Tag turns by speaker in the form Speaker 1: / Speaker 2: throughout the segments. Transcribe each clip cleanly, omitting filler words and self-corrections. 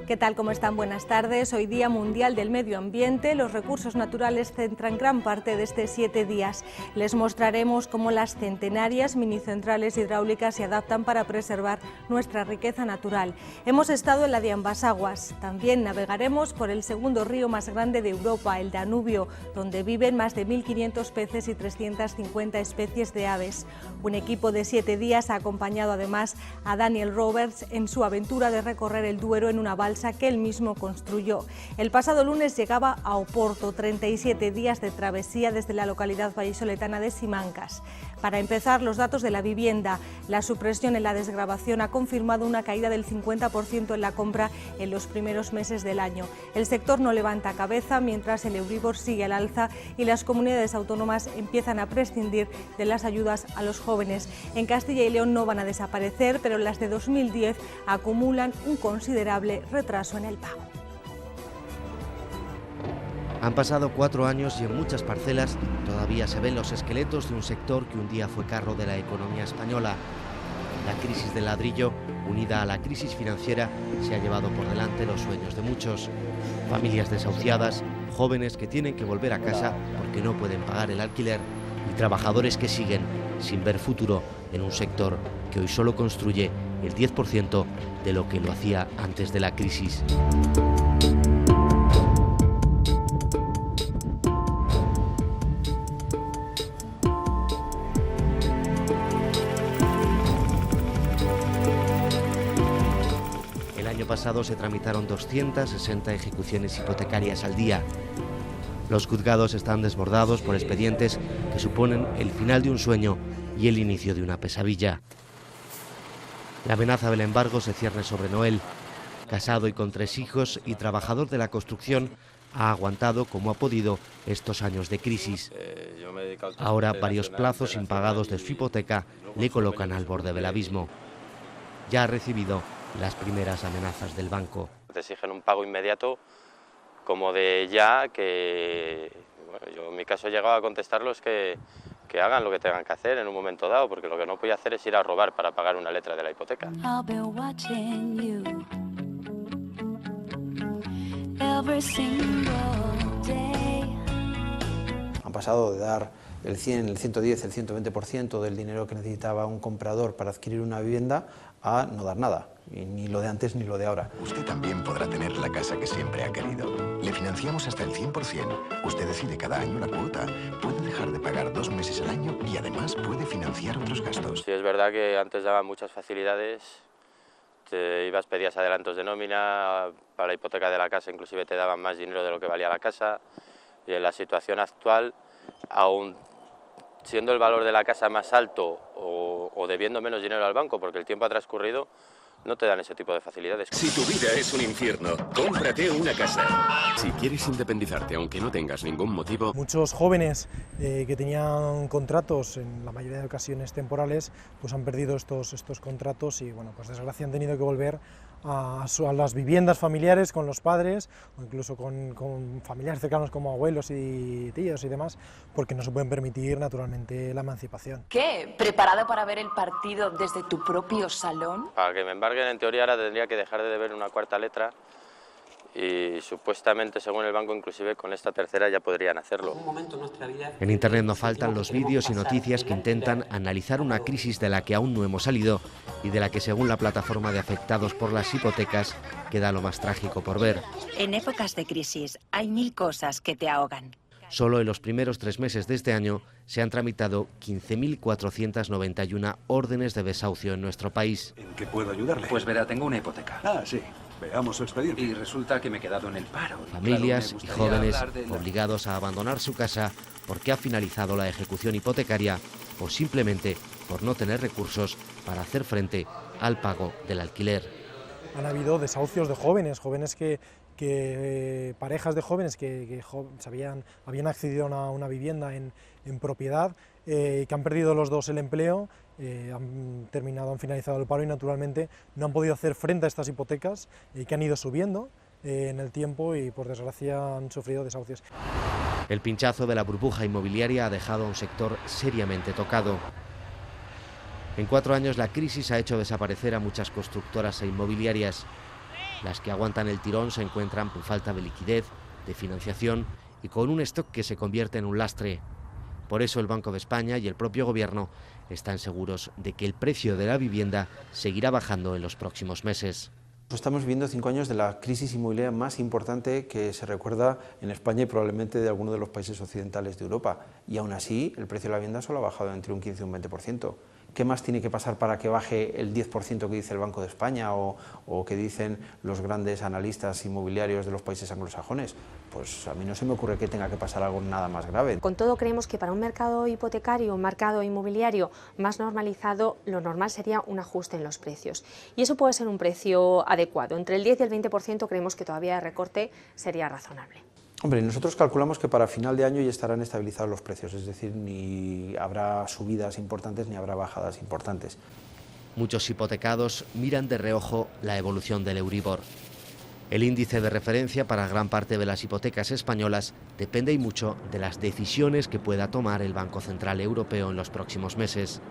Speaker 1: ¿Qué tal? ¿Cómo están? Buenas tardes. Hoy Día Mundial del Medio Ambiente. Los recursos naturales centran gran parte de este 7 días. Les mostraremos cómo las centenarias minicentrales hidráulicas se adaptan para preservar nuestra riqueza natural. Hemos estado en la de Ambasaguas. También navegaremos por el segundo río más grande de Europa, el Danubio, donde viven más de 1.500 peces y 350 especies de aves. Un equipo de 7 días ha acompañado además a Daniel Roberts en su aventura de recorrer el Duero en una balsa que él mismo construyó. El pasado lunes llegaba a Oporto, 37 días de travesía desde la localidad vallisoletana de Simancas. Para empezar, los datos de la vivienda. La supresión en la desgravación ha confirmado una caída del 50% en la compra en los primeros meses del año. El sector no levanta cabeza mientras el Euribor sigue al alza y las comunidades autónomas empiezan a prescindir de las ayudas a los jóvenes. En Castilla y León no van a desaparecer, pero las de 2010 acumulan un considerable retraso en el pago.
Speaker 2: Han pasado 4 años y en muchas parcelas todavía se ven los esqueletos de un sector que un día fue carro de la economía española. La crisis del ladrillo, unida a la crisis financiera, se ha llevado por delante los sueños de muchos. Familias desahuciadas, jóvenes que tienen que volver a casa porque no pueden pagar el alquiler y trabajadores que siguen sin ver futuro en un sector que hoy solo construye el 10% de lo que lo hacía antes de la crisis. El año pasado se tramitaron 260 ejecuciones hipotecarias al día. Los juzgados están desbordados por expedientes que suponen el final de un sueño y el inicio de una pesadilla. La amenaza del embargo se cierne sobre Noel. Casado y con 3 hijos y trabajador de la construcción, ha aguantado como ha podido estos años de crisis. Ahora varios plazos impagados de su hipoteca le colocan al borde del abismo. Ya ha recibido las primeras amenazas del banco.
Speaker 3: Te exigen un pago inmediato, como de ya, que bueno, yo en mi caso he llegado a contestarlos que hagan lo que tengan que hacer en un momento dado, porque lo que no podía hacer es ir a robar para pagar una letra de la hipoteca.
Speaker 4: Han pasado de dar el 100, el 110, el 120% del dinero que necesitaba un comprador para adquirir una vivienda a no dar nada, y ni lo de antes ni lo de ahora.
Speaker 5: Usted también podrá tener la casa que siempre ha querido. Le financiamos hasta el 100%. Usted decide cada año la cuota. Puede dejar de pagar 2 meses al año y además puede financiar otros gastos.
Speaker 3: Sí, es verdad que antes daban muchas facilidades. Te ibas, pedías adelantos de nómina, para la hipoteca de la casa inclusive te daban más dinero de lo que valía la casa. Y en la situación actual, aún siendo el valor de la casa más alto o debiendo menos dinero al banco porque el tiempo ha transcurrido, no te dan ese tipo de facilidades.
Speaker 6: Si tu vida es un infierno, cómprate una casa. Si quieres independizarte aunque no tengas ningún motivo...
Speaker 7: Muchos jóvenes que tenían contratos, en la mayoría de ocasiones temporales, pues han perdido estos contratos y, bueno, pues desgracia han tenido que volver a las viviendas familiares con los padres o incluso con familiares cercanos como abuelos y tíos y demás, porque no se pueden permitir naturalmente la emancipación.
Speaker 8: ¿Qué? ¿Preparado para ver el partido desde tu propio salón?
Speaker 3: Para que me embarguen, en teoría ahora tendría que dejar de deber una 4ª letra y supuestamente, según el banco, inclusive con esta 3ª ya podrían hacerlo.
Speaker 2: En Internet no faltan los vídeos y noticias que intentan analizar una crisis de la que aún no hemos salido y de la que, según la plataforma de afectados por las hipotecas, queda lo más trágico por ver.
Speaker 9: En épocas de crisis hay 1000 cosas que te ahogan.
Speaker 2: Solo en los primeros 3 meses de este año se han tramitado 15.491 órdenes de desahucio en nuestro país.
Speaker 10: ¿En qué puedo ayudarle?
Speaker 11: Pues verá, tengo una hipoteca.
Speaker 10: Ah, sí. Veamos su expediente.
Speaker 11: Y resulta que me he quedado en el paro.
Speaker 2: Familias y jóvenes obligados a abandonar su casa porque ha finalizado la ejecución hipotecaria o simplemente por no tener recursos para hacer frente al pago del alquiler.
Speaker 7: Han habido desahucios de jóvenes que parejas de jóvenes que habían accedido a una vivienda en propiedad, que han perdido los dos el empleo, han finalizado el paro y naturalmente no han podido hacer frente a estas hipotecas que han ido subiendo en el tiempo y por desgracia han sufrido desahucios.
Speaker 2: El pinchazo de la burbuja inmobiliaria ha dejado a un sector seriamente tocado. En 4 años la crisis ha hecho desaparecer a muchas constructoras e inmobiliarias. Las que aguantan el tirón se encuentran con falta de liquidez, de financiación y con un stock que se convierte en un lastre. Por eso el Banco de España y el propio Gobierno están seguros de que el precio de la vivienda seguirá bajando en los próximos meses.
Speaker 4: Estamos viviendo 5 años de la crisis inmobiliaria más importante que se recuerda en España y probablemente de alguno de los países occidentales de Europa. Y aún así, el precio de la vivienda solo ha bajado entre un 15 y un 20%. ¿Qué más tiene que pasar para que baje el 10% que dice el Banco de España o que dicen los grandes analistas inmobiliarios de los países anglosajones? Pues a mí no se me ocurre que tenga que pasar algo nada más grave.
Speaker 12: Con todo, creemos que para un mercado hipotecario, un mercado inmobiliario más normalizado, lo normal sería un ajuste en los precios. Y eso puede ser un precio adecuado. Entre el 10 y el 20% creemos que todavía el recorte sería razonable.
Speaker 4: Hombre, nosotros calculamos que para final de año ya estarán estabilizados los precios, es decir, ni habrá subidas importantes ni habrá bajadas importantes.
Speaker 2: Muchos hipotecados miran de reojo la evolución del Euribor. El índice de referencia para gran parte de las hipotecas españolas depende y mucho de las decisiones que pueda tomar el Banco Central Europeo en los próximos meses.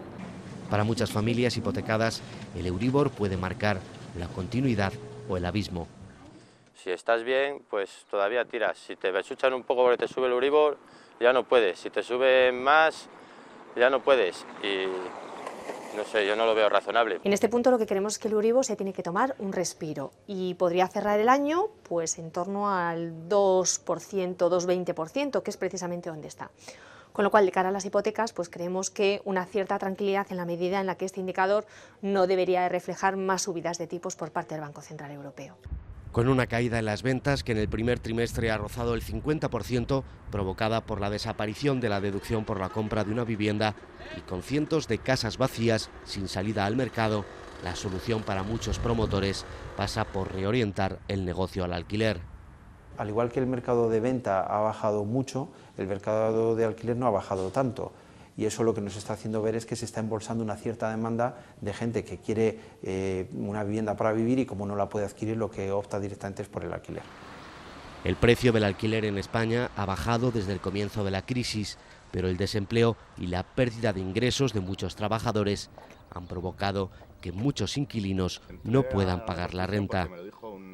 Speaker 2: Para muchas familias hipotecadas, el Euribor puede marcar la continuidad o el abismo.
Speaker 3: Si estás bien, pues todavía tiras. Si te besuchan un poco porque te sube el Euribor, ya no puedes. Si te sube más, ya no puedes. Y no sé, yo no lo veo razonable.
Speaker 12: En este punto lo que queremos es que el Euribor se tiene que tomar un respiro y podría cerrar el año pues en torno al 2%, 2,20%, que es precisamente donde está. Con lo cual, de cara a las hipotecas, pues creemos que una cierta tranquilidad en la medida en la que este indicador no debería reflejar más subidas de tipos por parte del Banco Central Europeo.
Speaker 2: Con una caída en las ventas que en el primer trimestre ha rozado el 50%, provocada por la desaparición de la deducción por la compra de una vivienda y con cientos de casas vacías sin salida al mercado, la solución para muchos promotores pasa por reorientar el negocio al alquiler.
Speaker 4: Al igual que el mercado de venta ha bajado mucho, el mercado de alquiler no ha bajado tanto. Y eso lo que nos está haciendo ver es que se está embolsando una cierta demanda de gente que quiere una vivienda para vivir y como no la puede adquirir, lo que opta directamente es por el alquiler.
Speaker 2: El precio del alquiler en España ha bajado desde el comienzo de la crisis, pero el desempleo y la pérdida de ingresos de muchos trabajadores han provocado que muchos inquilinos no puedan pagar la renta.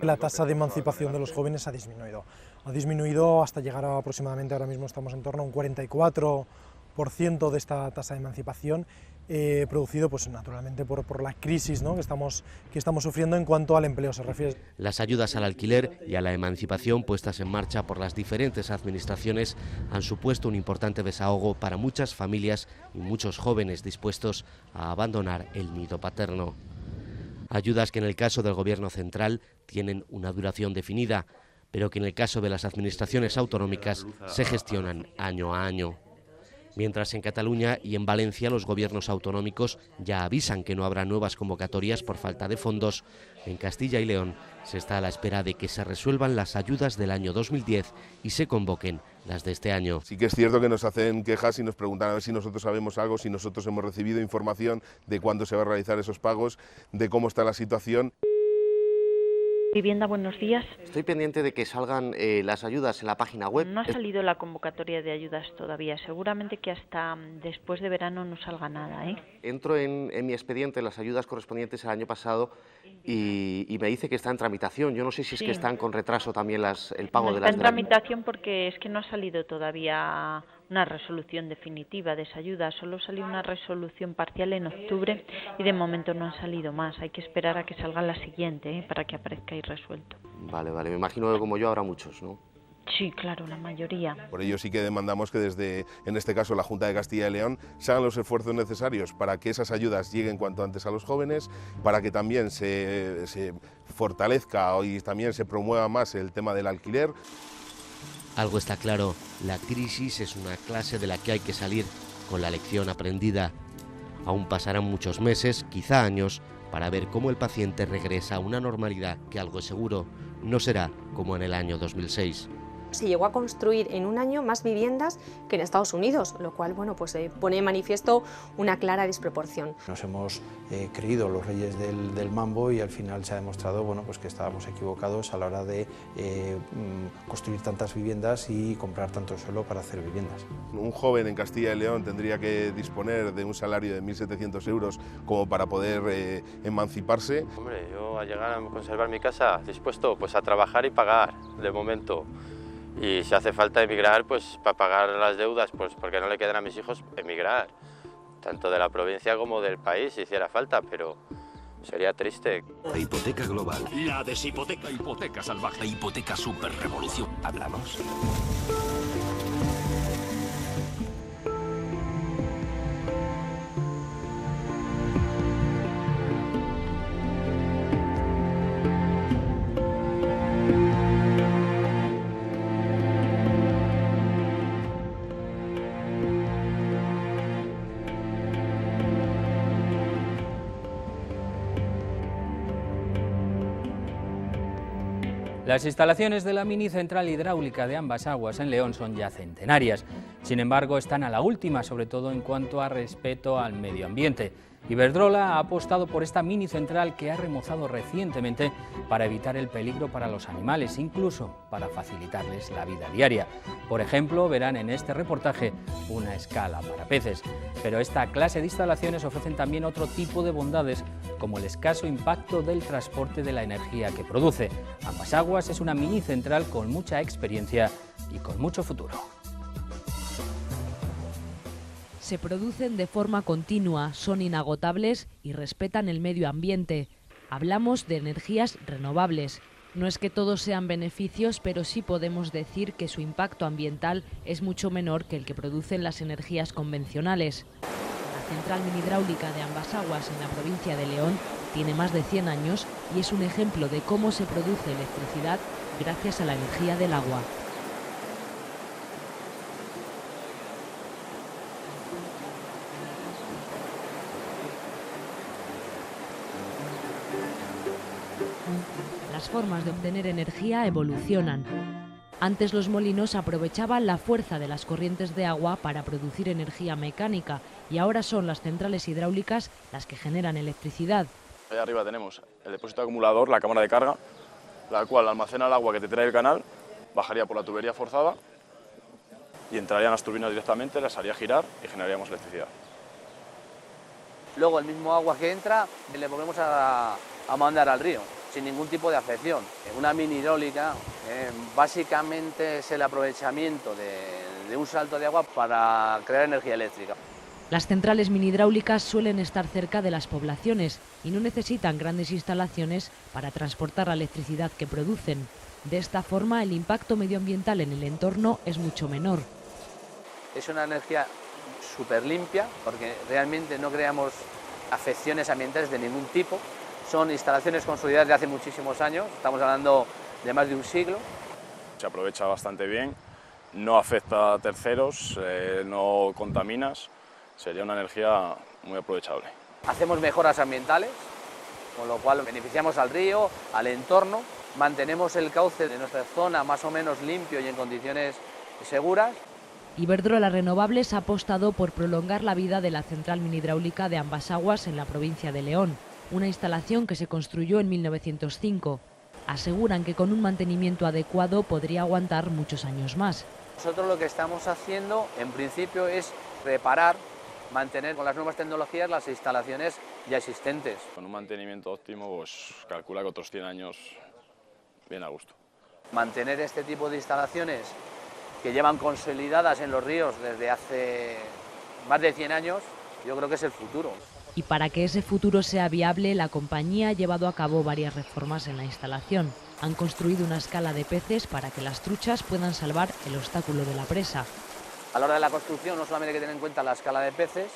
Speaker 7: La tasa de emancipación de los jóvenes ha disminuido. Ha disminuido hasta llegar a aproximadamente, ahora mismo estamos en torno a un 44% de esta tasa de emancipación, producido pues naturalmente por la crisis, ¿no?, que estamos sufriendo en cuanto al empleo se refiere.
Speaker 2: Las ayudas al alquiler y a la emancipación puestas en marcha por las diferentes administraciones han supuesto un importante desahogo para muchas familias y muchos jóvenes dispuestos a abandonar el nido paterno. Ayudas que en el caso del Gobierno central tienen una duración definida, pero que en el caso de las administraciones autonómicas se gestionan año a año. Mientras en Cataluña y en Valencia los gobiernos autonómicos ya avisan que no habrá nuevas convocatorias por falta de fondos, en Castilla y León se está a la espera de que se resuelvan las ayudas del año 2010 y se convoquen las de este año.
Speaker 13: Sí que es cierto que nos hacen quejas y nos preguntan a ver si nosotros sabemos algo, si nosotros hemos recibido información de cuándo se va a realizar esos pagos, de cómo está la situación.
Speaker 14: Vivienda, buenos días.
Speaker 2: Estoy pendiente de que salgan las ayudas en la página web.
Speaker 14: No ha salido la convocatoria de ayudas todavía. Seguramente que hasta después de verano no salga nada, ¿eh?
Speaker 2: Entro en mi expediente las ayudas correspondientes al año pasado y me dice que está en tramitación. Yo no sé si es que están con retraso también el pago de las...
Speaker 14: Está en tramitación porque es que no ha salido todavía una resolución definitiva de esa ayuda. Solo salió una resolución parcial en octubre y de momento no ha salido más. Hay que esperar a que salga la siguiente, para que aparezca ahí resuelto.
Speaker 2: Vale, me imagino que como yo habrá muchos, ¿no?
Speaker 14: Sí, claro, la mayoría.
Speaker 13: Por ello sí que demandamos que desde, en este caso, la Junta de Castilla y León, se hagan los esfuerzos necesarios para que esas ayudas lleguen cuanto antes a los jóvenes, para que también se fortalezca y también se promueva más el tema del alquiler.
Speaker 2: Algo está claro, la crisis es una clase de la que hay que salir con la lección aprendida. Aún pasarán muchos meses, quizá años, para ver cómo el paciente regresa a una normalidad que algo es seguro, no será como en el año 2006.
Speaker 12: Se llegó a construir en un año más viviendas que en Estados Unidos, lo cual pues pone de manifiesto una clara desproporción.
Speaker 4: Nos hemos creído los reyes del mambo y al final se ha demostrado pues que estábamos equivocados a la hora de construir tantas viviendas y comprar tanto suelo para hacer viviendas.
Speaker 13: Un joven en Castilla y León tendría que disponer de un salario de 1.700 euros como para poder emanciparse.
Speaker 3: Hombre, yo a llegar a conservar mi casa, dispuesto pues a trabajar y pagar de momento. Y si hace falta emigrar, pues para pagar las deudas, pues porque no le quedan a mis hijos, emigrar. Tanto de la provincia como del país, si hiciera falta, pero sería triste.
Speaker 6: La hipoteca global.
Speaker 15: La deshipoteca. La hipoteca salvaje. La hipoteca super revolución.
Speaker 6: ¿Hablamos?
Speaker 16: Las instalaciones de la mini central hidráulica de Ambas Aguas en León son ya centenarias. Sin embargo, están a la última, sobre todo en cuanto a respeto al medio ambiente. Iberdrola ha apostado por esta mini central que ha remozado recientemente para evitar el peligro para los animales, incluso para facilitarles la vida diaria. Por ejemplo, verán en este reportaje una escala para peces. Pero esta clase de instalaciones ofrecen también otro tipo de bondades, como el escaso impacto del transporte de la energía que produce. Ambas Aguas es una mini central con mucha experiencia y con mucho futuro.
Speaker 17: Se producen de forma continua, son inagotables y respetan el medio ambiente. Hablamos de energías renovables. No es que todos sean beneficios, pero sí podemos decir que su impacto ambiental es mucho menor que el que producen las energías convencionales. La central mini hidráulica de Ambas Aguas en la provincia de León tiene más de 100 años y es un ejemplo de cómo se produce electricidad gracias a la energía del agua. Las formas de obtener energía evolucionan. Antes los molinos aprovechaban la fuerza de las corrientes de agua para producir energía mecánica y ahora son las centrales hidráulicas las que generan electricidad.
Speaker 18: Ahí arriba tenemos el depósito acumulador, la cámara de carga, la cual almacena el agua que te trae el canal, bajaría por la tubería forzada y entrarían las turbinas directamente, las haría girar y generaríamos electricidad.
Speaker 19: Luego el mismo agua que entra le volvemos a mandar al río, sin ningún tipo de afección. Una mini hidráulica básicamente es el aprovechamiento de un salto de agua para crear energía eléctrica.
Speaker 17: Las centrales mini hidráulicas suelen estar cerca de las poblaciones y no necesitan grandes instalaciones para transportar la electricidad que producen. De esta forma, el impacto medioambiental en el entorno es mucho menor.
Speaker 19: Es una energía súper limpia porque realmente no creamos afecciones ambientales de ningún tipo. Son instalaciones construidas de hace muchísimos años, estamos hablando de más de un siglo.
Speaker 18: Se aprovecha bastante bien, no afecta a terceros, no contaminas, sería una energía muy aprovechable.
Speaker 19: Hacemos mejoras ambientales, con lo cual beneficiamos al río, al entorno, mantenemos el cauce de nuestra zona más o menos limpio y en condiciones seguras.
Speaker 17: Iberdrola Renovables ha apostado por prolongar la vida de la central mini hidráulica de Ambas Aguas en la provincia de León. Una instalación que se construyó en 1905. Aseguran que con un mantenimiento adecuado podría aguantar muchos años más.
Speaker 19: Nosotros lo que estamos haciendo, en principio, es reparar, mantener con las nuevas tecnologías las instalaciones ya existentes.
Speaker 18: Con un mantenimiento óptimo, pues calcula que otros 100 años bien a gusto.
Speaker 19: Mantener este tipo de instalaciones que llevan consolidadas en los ríos desde hace más de 100 años, yo creo que es el futuro.
Speaker 17: Y para que ese futuro sea viable, la compañía ha llevado a cabo varias reformas en la instalación. Han construido una escala de peces para que las truchas puedan salvar el obstáculo de la presa.
Speaker 19: A la hora de la construcción no solamente hay que tener en cuenta la escala de peces,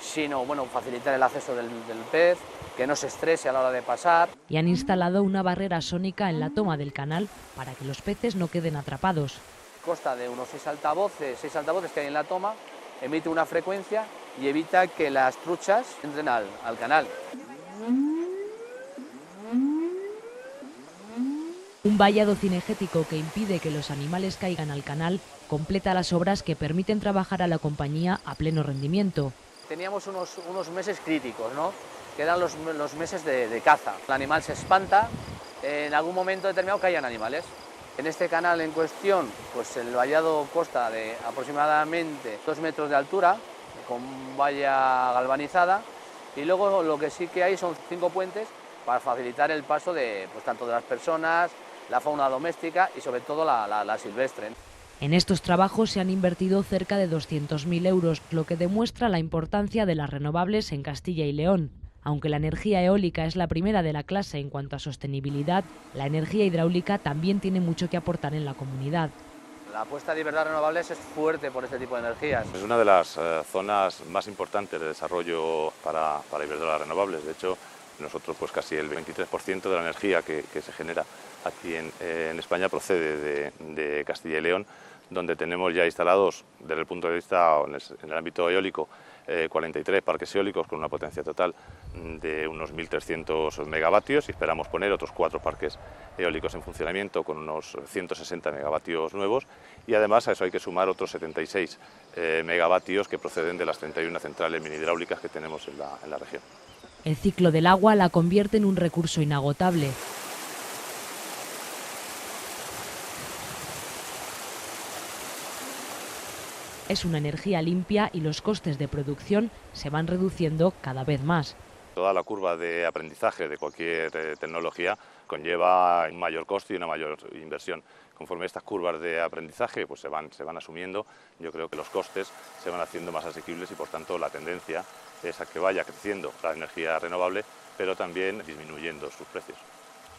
Speaker 19: sino facilitar el acceso del pez, que no se estrese a la hora de pasar.
Speaker 17: Y han instalado una barrera sónica en la toma del canal para que los peces no queden atrapados.
Speaker 19: Consta de unos 6 altavoces que hay en la toma, emite una frecuencia y evita que las truchas entren al canal.
Speaker 17: Un vallado cinegético que impide que los animales caigan al canal completa las obras que permiten trabajar a la compañía a pleno rendimiento.
Speaker 19: Teníamos unos meses críticos, ¿no? Que eran los meses de caza. El animal se espanta, en algún momento determinado caían animales. En este canal en cuestión, pues el vallado consta de aproximadamente 2 metros de altura, con valla galvanizada, y luego lo que sí que hay son 5 puentes para facilitar el paso de, pues, tanto de las personas, la fauna doméstica y sobre todo la silvestre.
Speaker 17: En estos trabajos se han invertido cerca de 200.000 euros, lo que demuestra la importancia de las renovables en Castilla y León. Aunque la energía eólica es la primera de la clase en cuanto a sostenibilidad, la energía hidráulica también tiene mucho que aportar en la comunidad.
Speaker 19: La apuesta de Iberdrola Renovables es fuerte por este tipo de energías.
Speaker 18: Es una de las zonas más importantes de desarrollo para Iberdrola Renovables. De hecho, nosotros pues casi el 23% de la energía que se genera aquí en España procede de Castilla y León, donde tenemos ya instalados, desde el punto de vista en el ámbito eólico, 43 parques eólicos con una potencia total de unos 1.300 megavatios y esperamos poner otros 4 parques eólicos en funcionamiento con unos 160 megavatios nuevos, y además a eso hay que sumar otros 76 megavatios que proceden de las 31 centrales mini hidráulicas que tenemos en la región.
Speaker 17: El ciclo del agua la convierte en un recurso inagotable. Es una energía limpia y los costes de producción se van reduciendo cada vez más.
Speaker 18: Toda la curva de aprendizaje de cualquier tecnología conlleva un mayor coste y una mayor inversión. Conforme estas curvas de aprendizaje pues se van asumiendo, yo creo que los costes se van haciendo más asequibles y por tanto la tendencia es a que vaya creciendo la energía renovable, pero también disminuyendo sus precios.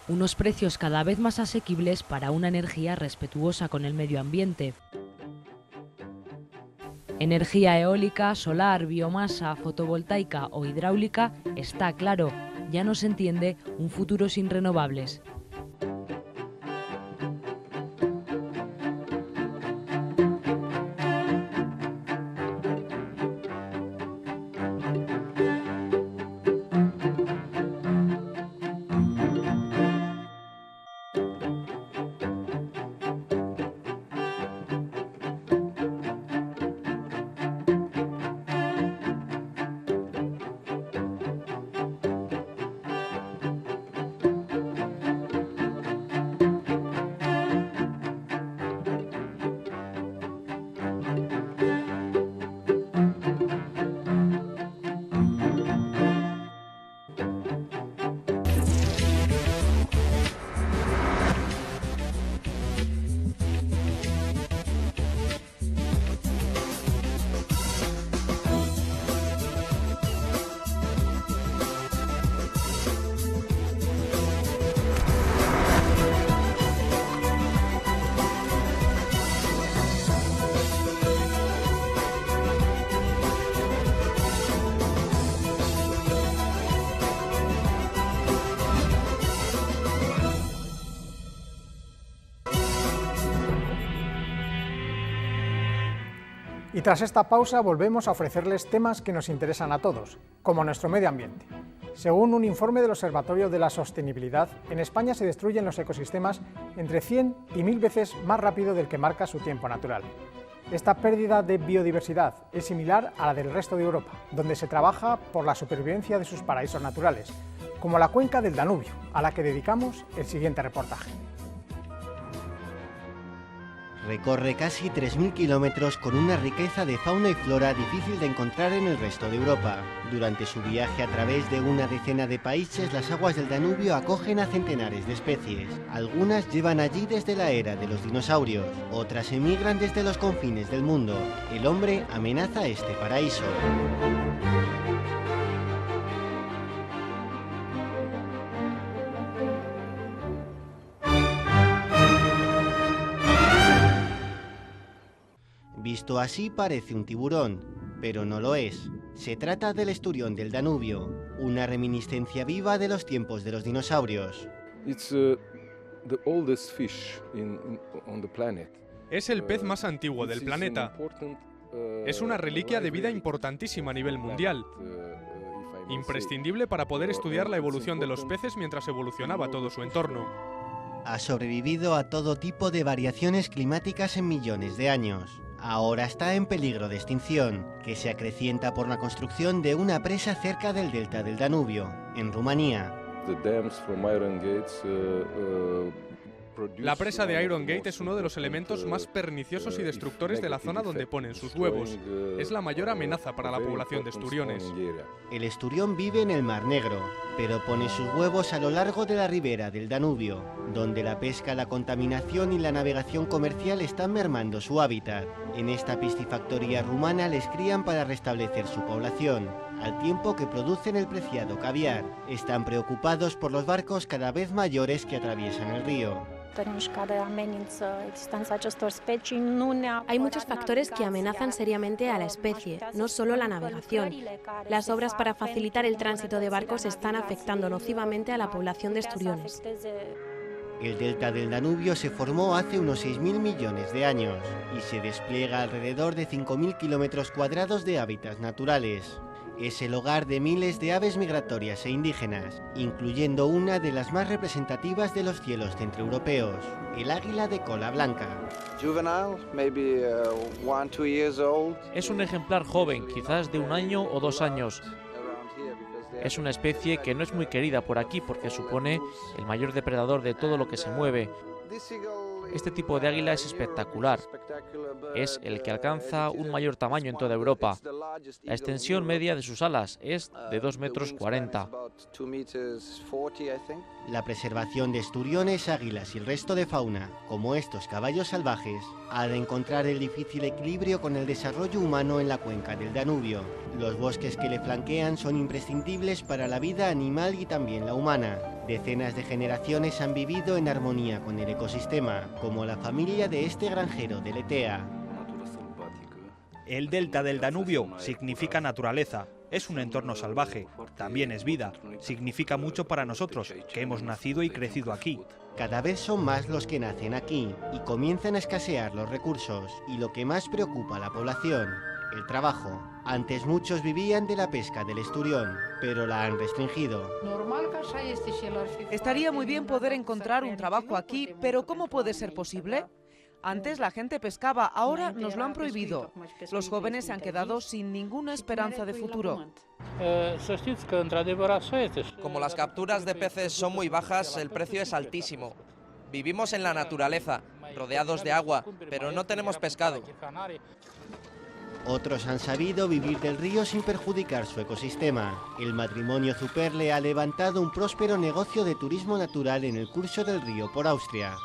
Speaker 17: Unos precios cada vez más asequibles para una energía respetuosa con el medio ambiente. Energía eólica, solar, biomasa, fotovoltaica o hidráulica, está claro, ya no se entiende un futuro sin renovables.
Speaker 20: Y tras esta pausa volvemos a ofrecerles temas que nos interesan a todos, como nuestro medio ambiente. Según un informe del Observatorio de la Sostenibilidad, en España se destruyen los ecosistemas entre 100 y 1000 veces más rápido del que marca su tiempo natural. Esta pérdida de biodiversidad es similar a la del resto de Europa, donde se trabaja por la supervivencia de sus paraísos naturales, como la cuenca del Danubio, a la que dedicamos el siguiente reportaje.
Speaker 2: Recorre casi 3.000 kilómetros con una riqueza de fauna y flora difícil de encontrar en el resto de Europa. Durante su viaje a través de una decena de países, las aguas del Danubio acogen a centenares de especies. Algunas llevan allí desde la era de los dinosaurios, otras emigran desde los confines del mundo. El hombre amenaza este paraíso. Visto así parece un tiburón, pero no lo es. Se trata del esturión del Danubio, una reminiscencia viva de los tiempos de los dinosaurios.
Speaker 21: Es el pez más antiguo del planeta. Es una reliquia de vida importantísima a nivel mundial, imprescindible para poder estudiar la evolución de los peces mientras evolucionaba todo su entorno.
Speaker 2: Ha sobrevivido a todo tipo de variaciones climáticas en millones de años. Ahora está en peligro de extinción, que se acrecienta por la construcción de una presa cerca del delta del Danubio, en Rumanía.
Speaker 21: La presa de Iron Gate es uno de los elementos más perniciosos y destructores de la zona donde ponen sus huevos. Es la mayor amenaza para la población de esturiones.
Speaker 1: El esturión vive en el Mar Negro, pero pone sus huevos a lo largo de la ribera del Danubio, donde la pesca, la contaminación y la navegación comercial están mermando su hábitat. En esta piscifactoría rumana les crían para restablecer su población, al tiempo que producen el preciado caviar. Están preocupados por los barcos cada vez mayores que atraviesan el río.
Speaker 22: Hay muchos factores que amenazan seriamente a la especie, no solo la navegación. Las obras para facilitar el tránsito de barcos están afectando nocivamente a la población de esturiones.
Speaker 1: El delta del Danubio se formó hace unos 6.000 millones de años y se despliega alrededor de 5.000 kilómetros cuadrados de hábitats naturales. Es el hogar de miles de aves migratorias e indígenas, incluyendo una de las más representativas de los cielos centroeuropeos, el águila de cola blanca.
Speaker 23: Es un ejemplar joven, quizás de 1 año o 2 años. Es una especie que no es muy querida por aquí porque supone el mayor depredador de todo lo que se mueve. Este tipo de águila es espectacular. Es el que alcanza un mayor tamaño en toda Europa. La extensión media de sus alas es de 2,40 metros.
Speaker 1: La preservación de esturiones, águilas y el resto de fauna, como estos caballos salvajes, ha de encontrar el difícil equilibrio con el desarrollo humano en la cuenca del Danubio. Los bosques que le flanquean son imprescindibles para la vida animal y también la humana. Decenas de generaciones han vivido en armonía con el ecosistema, como la familia de este granjero de Letea.
Speaker 24: El delta del Danubio significa naturaleza, es un entorno salvaje, también es vida, significa mucho para nosotros, que hemos nacido y crecido aquí.
Speaker 1: Cada vez son más los que nacen aquí y comienzan a escasear los recursos y lo que más preocupa a la población, el trabajo. Antes muchos vivían de la pesca del esturión, pero la han restringido.
Speaker 25: Estaría muy bien poder encontrar un trabajo aquí, pero ¿cómo puede ser posible? Antes la gente pescaba, ahora nos lo han prohibido. Los jóvenes se han quedado sin ninguna esperanza de futuro.
Speaker 26: Como las capturas de peces son muy bajas, el precio es altísimo. Vivimos en la naturaleza, rodeados de agua, pero no tenemos pescado.
Speaker 1: Otros han sabido vivir del río sin perjudicar su ecosistema. El matrimonio Zuperle ha levantado un próspero negocio de turismo natural en el curso del río por Austria.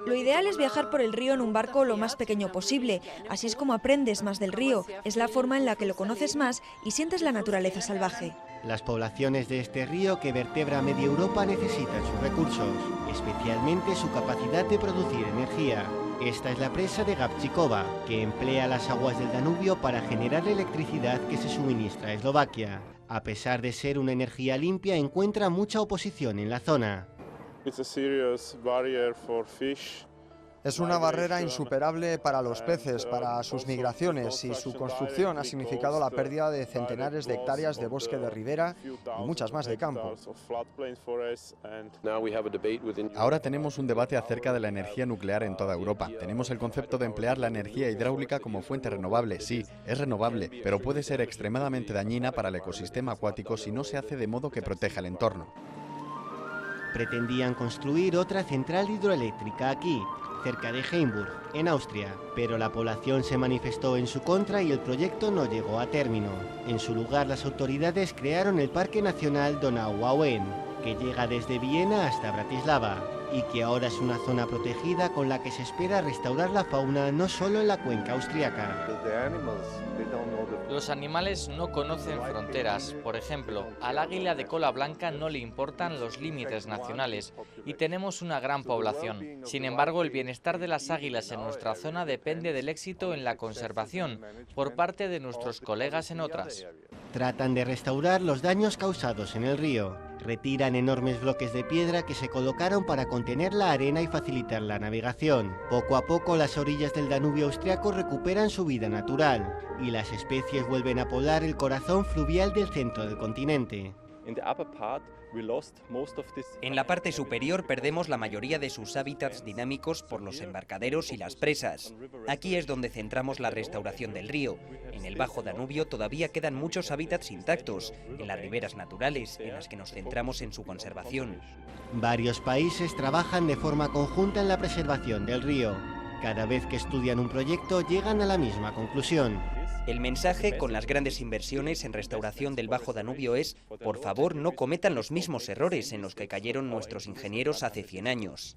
Speaker 27: Lo ideal es viajar por el río en un barco lo más pequeño posible, así es como aprendes más del río, es la forma en la que lo conoces más y sientes la naturaleza salvaje.
Speaker 1: Las poblaciones de este río que vertebra media Europa necesitan sus recursos, especialmente su capacidad de producir energía. Esta es la presa de Gabčíkova, que emplea las aguas del Danubio para generar la electricidad que se suministra a Eslovaquia. A pesar de ser una energía limpia, encuentra mucha oposición en la zona.
Speaker 28: Es una barrera insuperable para los peces, para sus migraciones, y su construcción ha significado la pérdida de centenares de hectáreas de bosque de ribera y muchas más de campo.
Speaker 29: Ahora tenemos un debate acerca de la energía nuclear en toda Europa. Tenemos el concepto de emplear la energía hidráulica como fuente renovable. Sí, es renovable, pero puede ser extremadamente dañina para el ecosistema acuático si no se hace de modo que proteja el entorno.
Speaker 1: Pretendían construir otra central hidroeléctrica aquí, cerca de Heimburg, en Austria, pero la población se manifestó en su contra y el proyecto no llegó a término. En su lugar, las autoridades crearon el Parque Nacional Donau-Auen, que llega desde Viena hasta Bratislava, y que ahora es una zona protegida con la que se espera restaurar la fauna no solo en la cuenca austriaca.
Speaker 30: Los animales no conocen fronteras. Por ejemplo, al águila de cola blanca no le importan los límites nacionales y tenemos una gran población. Sin embargo, el bienestar de las águilas en nuestra zona depende del éxito en la conservación por parte de nuestros colegas en otras.
Speaker 1: Tratan de restaurar los daños causados en el río. Retiran enormes bloques de piedra que se colocaron para contener la arena y facilitar la navegación. Poco a poco las orillas del Danubio austriaco recuperan su vida natural y las especies vuelven a poblar el corazón fluvial del centro del continente.
Speaker 4: En la parte superior perdemos la mayoría de sus hábitats dinámicos por los embarcaderos y las presas. Aquí es donde centramos la restauración del río. En el Bajo Danubio todavía quedan muchos hábitats intactos, en las riberas naturales, en las que nos centramos en su conservación.
Speaker 1: Varios países trabajan de forma conjunta en la preservación del río. Cada vez que estudian un proyecto llegan a la misma conclusión.
Speaker 4: El mensaje con las grandes inversiones en restauración del Bajo Danubio es: por favor, no cometan los mismos errores en los que cayeron nuestros ingenieros hace 100 años.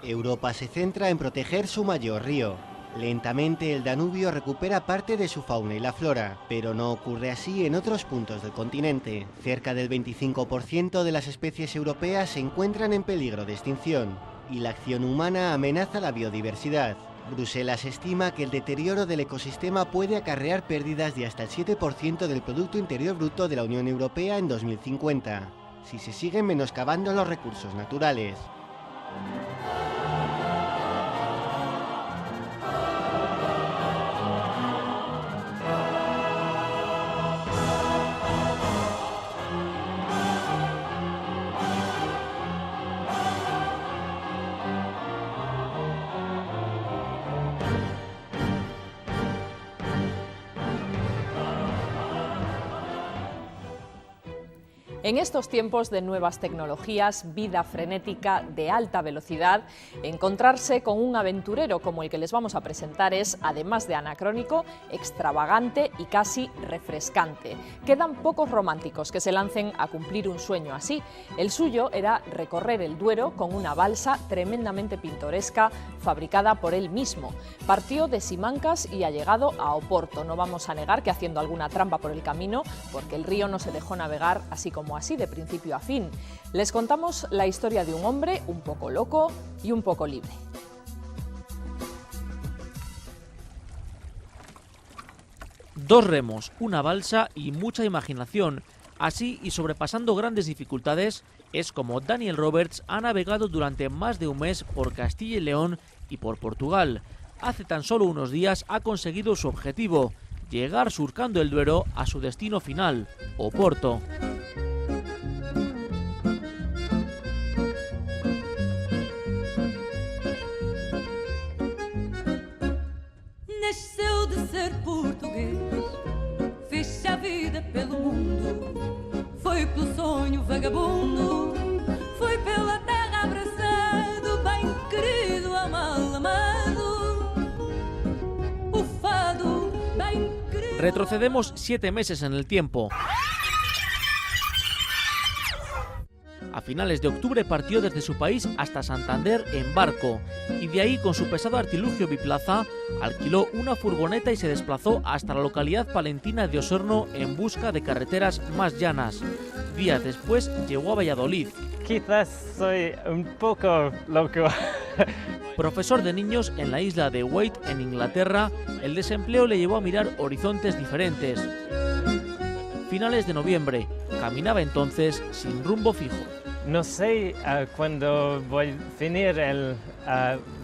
Speaker 1: Europa se centra en proteger su mayor río. Lentamente el Danubio recupera parte de su fauna y la flora, pero no ocurre así en otros puntos del continente. Cerca del 25% de las especies europeas se encuentran en peligro de extinción, y la acción humana amenaza la biodiversidad. Bruselas estima que el deterioro del ecosistema puede acarrear pérdidas de hasta el 7% del Producto Interior Bruto de la Unión Europea en 2050, si se siguen menoscabando los recursos naturales.
Speaker 5: En estos tiempos de nuevas tecnologías, vida frenética, de alta velocidad, encontrarse con un aventurero como el que les vamos a presentar es, además de anacrónico, extravagante y casi refrescante. Quedan pocos románticos que se lancen a cumplir un sueño así. El suyo era recorrer el Duero con una balsa tremendamente pintoresca fabricada por él mismo. Partió de Simancas y ha llegado a Oporto. No vamos a negar que haciendo alguna trampa por el camino, porque el río no se dejó navegar así como así, de principio a fin. Les contamos la historia de un hombre un poco loco y un poco libre.
Speaker 23: Dos remos, una balsa y mucha imaginación. Así, y sobrepasando grandes dificultades, es como Daniel Roberts ha navegado durante más de un mes por Castilla y León y por Portugal. Hace tan solo unos días ha conseguido su objetivo: llegar surcando el Duero a su destino final, Oporto.
Speaker 7: Nasceu de ser português, fez a vida pelo mundo, foi pelo sonho vagabundo, foi pela terra abraçado, bem querido, mal amado, o fado, bem querido.
Speaker 23: Retrocedemos 7 meses en el tiempo. A finales de octubre partió desde su país hasta Santander en barco, y de ahí, con su pesado artilugio biplaza, alquiló una furgoneta y se desplazó hasta la localidad palentina de Osorno en busca de carreteras más llanas. Días después llegó a Valladolid.
Speaker 8: Quizás soy un poco loco.
Speaker 23: Profesor de niños en la isla de Wight, en Inglaterra, el desempleo le llevó a mirar horizontes diferentes. Finales de noviembre, caminaba entonces sin rumbo fijo.
Speaker 8: No sé cuándo voy a finir el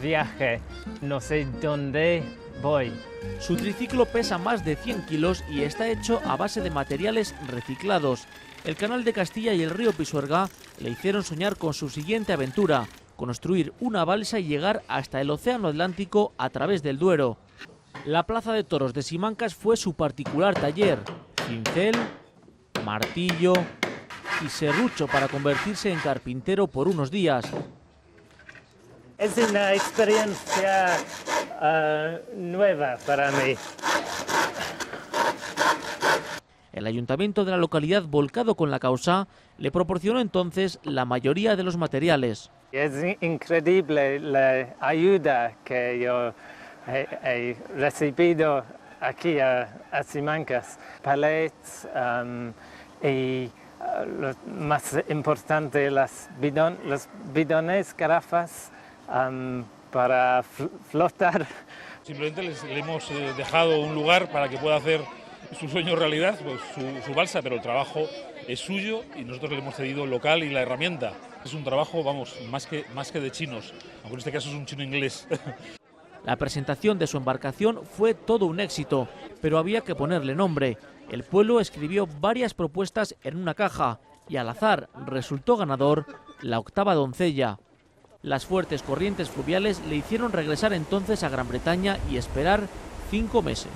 Speaker 8: viaje, no sé dónde voy.
Speaker 23: Su triciclo pesa más de 100 kilos y está hecho a base de materiales reciclados. El Canal de Castilla y el río Pisuerga le hicieron soñar con su siguiente aventura: construir una balsa y llegar hasta el Océano Atlántico a través del Duero. La Plaza de Toros de Simancas fue su particular taller: cincel, martillo y serrucho para convertirse en carpintero por unos días.
Speaker 8: Es una experiencia nueva para mí.
Speaker 23: El ayuntamiento de la localidad, volcado con la causa, le proporcionó entonces la mayoría de los materiales.
Speaker 8: Es increíble la ayuda que yo he recibido aquí a Simancas. Palets y lo más importante, los bidones, garrafas para flotar.
Speaker 9: Simplemente le hemos dejado un lugar para que pueda hacer su sueño realidad, pues su balsa, pero el trabajo es suyo y nosotros le hemos cedido el local y la herramienta. Es un trabajo, vamos, más que de chinos, aunque en este caso es un chino inglés.
Speaker 23: La presentación de su embarcación fue todo un éxito, pero había que ponerle nombre. El pueblo escribió varias propuestas en una caja Y al azar resultó ganador la octava doncella. Las fuertes corrientes fluviales le hicieron regresar entonces a Gran Bretaña y esperar 5 meses.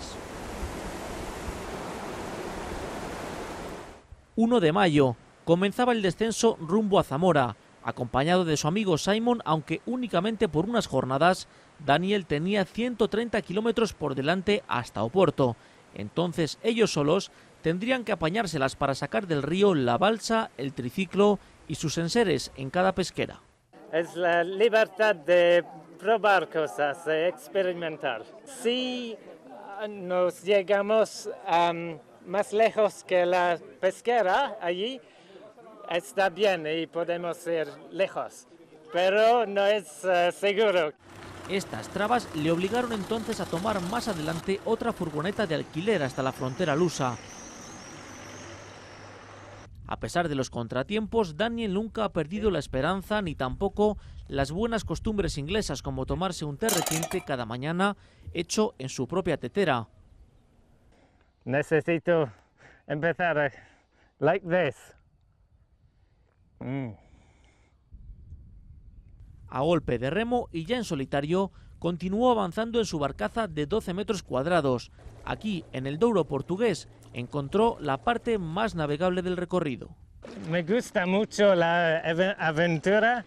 Speaker 23: 1 de mayo comenzaba el descenso rumbo a Zamora. Acompañado de su amigo Simon, aunque únicamente por unas jornadas, Daniel tenía 130 kilómetros por delante hasta Oporto. Entonces ellos solos tendrían que apañárselas para sacar del río la balsa, el triciclo y sus enseres en cada pesquera.
Speaker 8: Es la libertad de probar cosas, de experimentar. Si nos llegamos más lejos que la pesquera allí, está bien y podemos ir lejos, pero no es seguro.
Speaker 23: Estas trabas le obligaron entonces a tomar más adelante otra furgoneta de alquiler hasta la frontera lusa. A pesar de los contratiempos, Daniel nunca ha perdido la esperanza ni tampoco las buenas costumbres inglesas como tomarse un té reciente cada mañana hecho en su propia tetera.
Speaker 8: Necesito empezar like this.
Speaker 23: A golpe de remo y ya en solitario, continuó avanzando en su barcaza de 12 metros cuadrados. Aquí, en el Douro portugués, encontró la parte más navegable del recorrido.
Speaker 8: Me gusta mucho la aventura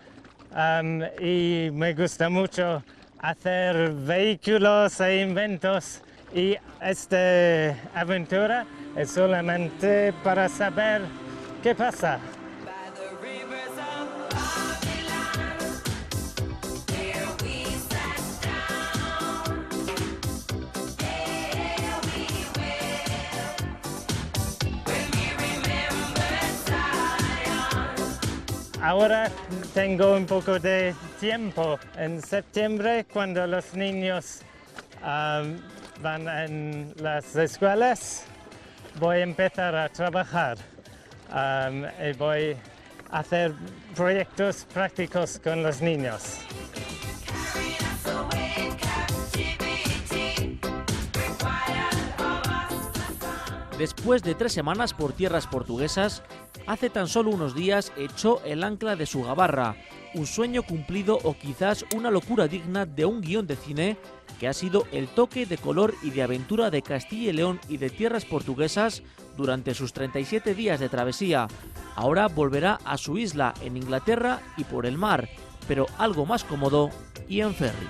Speaker 8: y me gusta mucho hacer vehículos e inventos, y esta aventura es solamente para saber qué pasa. Ahora tengo un poco de tiempo. En septiembre, cuando los niños van en las escuelas, voy a empezar a trabajar y voy a hacer proyectos prácticos con los niños.
Speaker 23: Después de 3 semanas por tierras portuguesas, hace tan solo unos días echó el ancla de su gabarra, un sueño cumplido o quizás una locura digna de un guión de cine que ha sido el toque de color y de aventura de Castilla y León y de tierras portuguesas durante sus 37 días de travesía. Ahora volverá a su isla en Inglaterra y por el mar, pero algo más cómodo y en ferry.